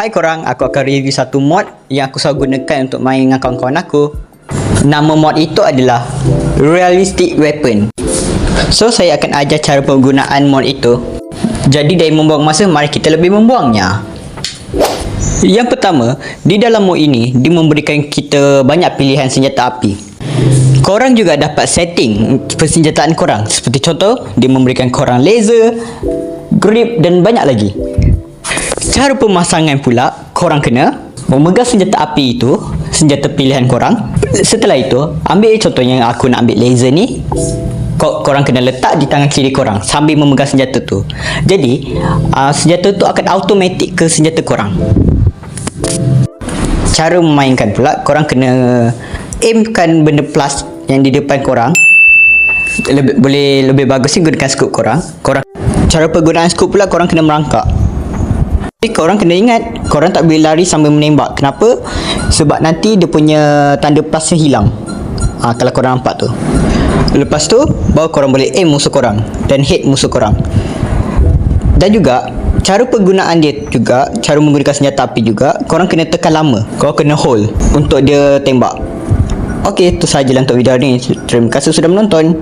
Hai korang, aku akan review satu mod yang aku selalu gunakan untuk main dengan kawan-kawan aku. Nama mod itu adalah Realistic Weapon. So, saya akan ajar cara penggunaan mod itu. Jadi dari membuang masa, mari kita lebih membuangnya. Yang pertama, di dalam mod ini, dia memberikan kita banyak pilihan senjata api. Korang juga dapat setting persenjataan korang. Seperti contoh, dia memberikan korang laser, grip dan banyak lagi. Cara pemasangan pula, korang kena memegang senjata api itu, senjata pilihan korang. Setelah itu, ambil contohnya aku nak ambil laser ni. Korang kena letak di tangan kiri korang sambil memegang senjata tu. Jadi, senjata tu akan automatik ke senjata korang. Cara memainkan pula, korang kena aimkan benda plus yang di depan korang. Boleh lebih bagus ni gunakan skop korang. Cara penggunaan skop pula, korang kena merangkak. Jadi korang kena ingat, korang tak boleh lari sambil menembak. Kenapa? Sebab nanti dia punya tanda plusnya hilang. Kalau korang nampak tu. Lepas tu, baru korang boleh aim musuh korang dan hit musuh korang. Dan juga, cara penggunaan dia juga, cara menggunakan senjata api juga, korang kena tekan lama. Korang kena hold untuk dia tembak. Okey, itu sahajalah untuk video ni. Terima kasih sudah menonton.